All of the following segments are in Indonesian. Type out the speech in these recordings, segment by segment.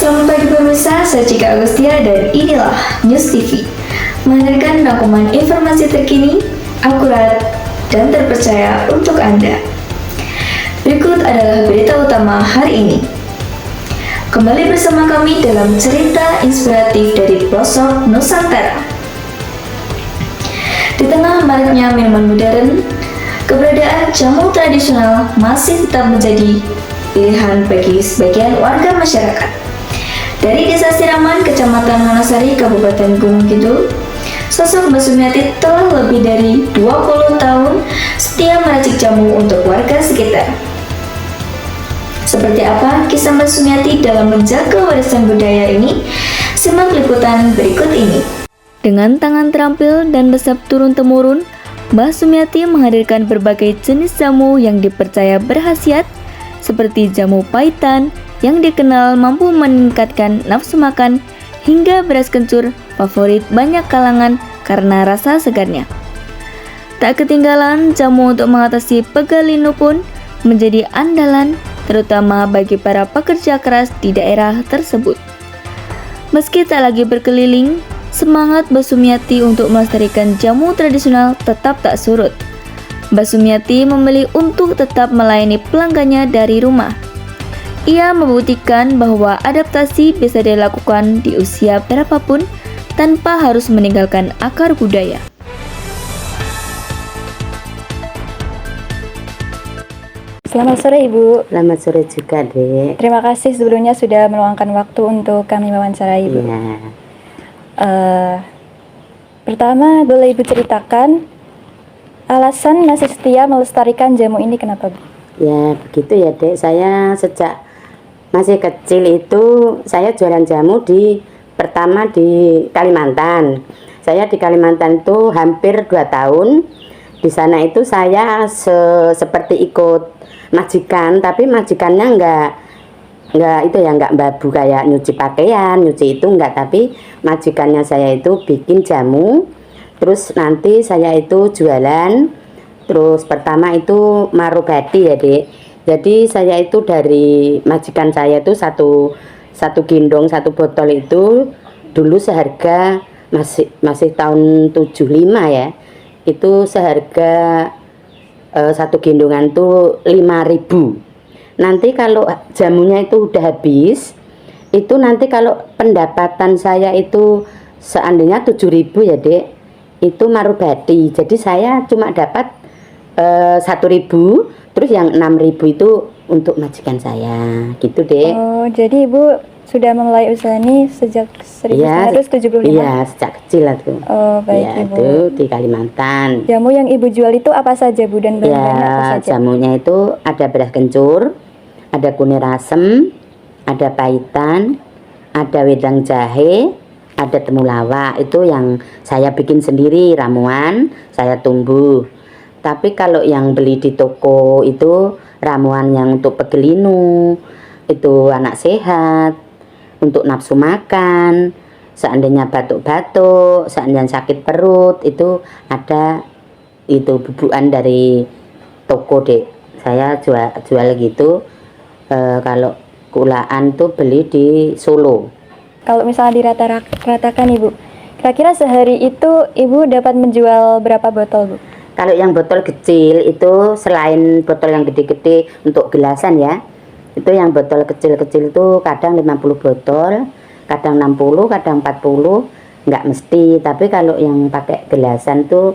Selamat pagi pemirsa, saya Cika Agustia dan inilah News TV, menghadirkan rangkuman informasi terkini, akurat, dan terpercaya untuk Anda. Berikut adalah berita utama hari ini. Kembali bersama kami dalam cerita inspiratif dari pelosok Nusantara. Di tengah maraknya minuman modern, keberadaan jamu tradisional masih tetap menjadi pilihan bagi sebagian warga masyarakat. Dari Desa Siraman, Kecamatan Wonosari, Kabupaten Gunung Kidul, sosok Mbak Sumiati telah lebih dari 20 tahun setia meracik jamu untuk warga sekitar. Seperti apa kisah Mbak Sumiati dalam menjaga warisan budaya ini? Simak liputan berikut ini. Dengan tangan terampil dan resep turun-temurun, Mbak Sumiati menghadirkan berbagai jenis jamu yang dipercaya berkhasiat, seperti jamu paitan yang dikenal mampu meningkatkan nafsu makan, hingga beras kencur favorit banyak kalangan karena rasa segarnya. Tak ketinggalan, jamu untuk mengatasi pegal linu pun menjadi andalan, terutama bagi para pekerja keras di daerah tersebut. Meski tak lagi berkeliling, semangat Mbak Sumiati untuk melestarikan jamu tradisional tetap tak surut. Mbak Sumiati memilih untuk tetap melayani pelanggannya dari rumah. Ia membuktikan bahwa adaptasi bisa dilakukan di usia berapapun tanpa harus meninggalkan akar budaya. Selamat sore Ibu. Selamat sore juga, Dek. Terima kasih sebelumnya sudah meluangkan waktu untuk kami wawancarai Ibu. Iya. Pertama, boleh Ibu ceritakan alasan masih setia melestarikan jamu ini kenapa, Bu? Ya, begitu ya, Dek. Saya sejak masih kecil itu saya jualan jamu pertama di Kalimantan. Saya di Kalimantan itu hampir 2 tahun. Di sana itu saya seperti ikut majikan, tapi majikannya enggak babu kayak nyuci pakaian, nyuci itu enggak, tapi majikannya saya itu bikin jamu. Terus nanti saya itu jualan. Terus pertama itu marobati ya, Dek. Jadi saya itu dari majikan saya itu satu gendong, satu botol itu dulu seharga masih tahun 75 ya. Itu seharga satu gendongan tuh 5.000. Nanti kalau jamunya itu udah habis, itu nanti kalau pendapatan saya itu seandainya 7.000 ya, Dek, itu marobati. Jadi saya cuma dapat 1.000, terus yang 6.000 itu untuk majikan saya, gitu, Dek. Oh, jadi Ibu sudah memulai usaha ini sejak 1975? Iya, sejak kecil lah tuh. Oh, baik ya, Ibu. Itu di Kalimantan. Jamu yang Ibu jual itu apa saja, Bu, dan bahan-bahannya apa Ya, saja? jamunya itu ada beras kencur, ada kunir asem, ada paitan, ada wedang jahe, ada temulawak. Itu yang saya bikin sendiri, ramuan saya tumbuh. Tapi kalau yang beli di toko itu ramuan yang untuk pegelinu, itu anak sehat, untuk nafsu makan, seandainya batuk-batuk, seandainya sakit perut, itu ada itu bubukan dari toko, Dek. Saya jual gitu. Kalau kulaan tuh beli di Solo. Kalau misalnya dirata-ratakan Ibu, kira-kira sehari itu Ibu dapat menjual berapa botol, Bu? Kalau yang botol kecil itu selain botol yang gede-gede untuk gelasan ya, itu yang botol kecil-kecil tuh kadang 50 botol, kadang 60, kadang 40, nggak mesti. Tapi kalau yang pakai gelasan tuh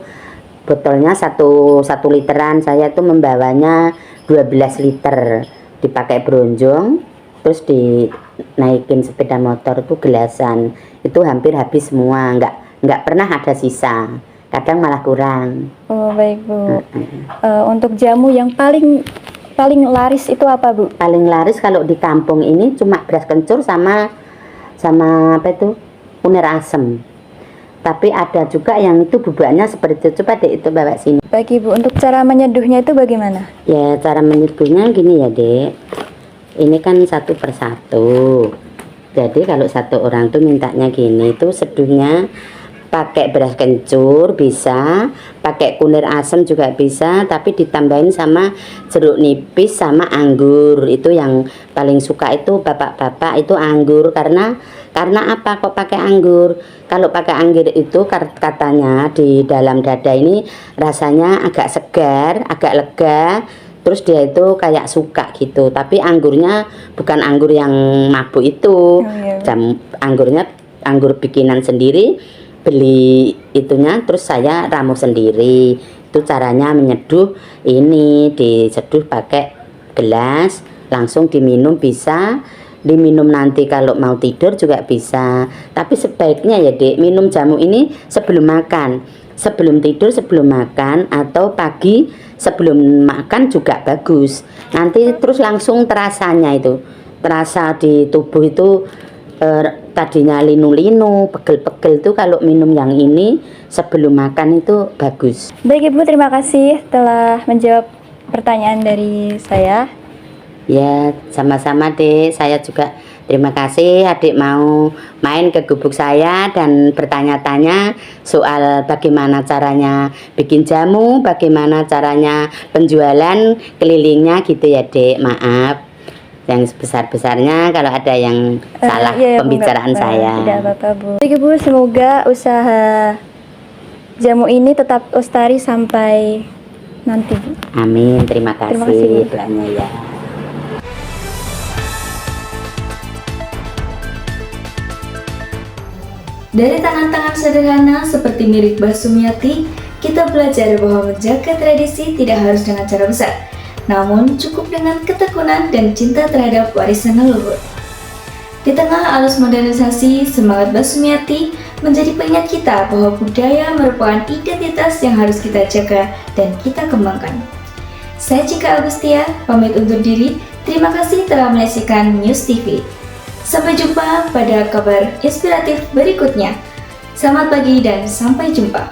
botolnya satu literan, saya tuh membawanya 12 liter, dipakai bronjong, terus dinaikin sepeda motor tuh gelasan, itu hampir habis semua, nggak pernah ada sisa. Kadang malah kurang. Oh, baik, Bu. Untuk jamu yang paling laris itu apa, Bu? Paling laris kalau di kampung ini cuma beras kencur sama apa itu, kunir asem. Tapi ada juga yang itu bubuknya seperti itu. Coba Dek, itu bawa sini. Baik, Ibu. Untuk cara menyeduhnya itu bagaimana? Ya, cara menyeduhnya gini ya, Dek. Ini kan satu persatu. Jadi kalau satu orang tuh mintanya gini, itu seduhnya pakai beras kencur bisa, pakai kunir asam juga bisa, tapi ditambahin sama jeruk nipis sama anggur. Itu yang paling suka itu bapak-bapak itu anggur, karena apa kok pakai anggur? Kalau pakai anggur itu katanya di dalam dada ini rasanya agak segar, agak lega. Terus dia itu kayak suka gitu. Tapi anggurnya bukan anggur yang mabuk itu. Anggurnya anggur bikinan sendiri, beli itunya terus saya ramu sendiri. Itu caranya menyeduh, ini diseduh pakai gelas, langsung diminum bisa. Diminum nanti kalau mau tidur juga bisa. Tapi sebaiknya ya Dek, minum jamu ini sebelum makan, sebelum tidur, sebelum makan, atau pagi sebelum makan juga bagus. Nanti terus langsung terasanya itu, terasa di tubuh itu tadinya linu-linu, pegel-pegel tuh kalau minum yang ini sebelum makan itu bagus. Baik Ibu, terima kasih telah menjawab pertanyaan dari saya. Ya, sama-sama Dek. Saya juga terima kasih adik mau main ke gubuk saya dan bertanya-tanya soal bagaimana caranya bikin jamu, bagaimana caranya penjualan kelilingnya gitu ya Dek. Maaf yang sebesar-besarnya kalau ada yang salah pembicaraan saya. Tidak apa-apa Bu. Baik Bu, semoga usaha jamu ini tetap lestari sampai nanti Bu. Amin, terima kasih. Terima kasih, Bu. Doanya ya. Dari tangan-tangan sederhana seperti milik Mbah Sumiati, kita belajar bahwa menjaga tradisi tidak harus dengan cara besar, namun cukup dengan ketekunan dan cinta terhadap warisan leluhur. Di tengah arus modernisasi, semangat Mbah Sumiati menjadi pengingat kita bahwa budaya merupakan identitas yang harus kita jaga dan kita kembangkan. Saya Cika Agustia, pamit undur diri. Terima kasih telah menyaksikan News TV. Sampai jumpa pada kabar inspiratif berikutnya. Selamat pagi dan sampai jumpa.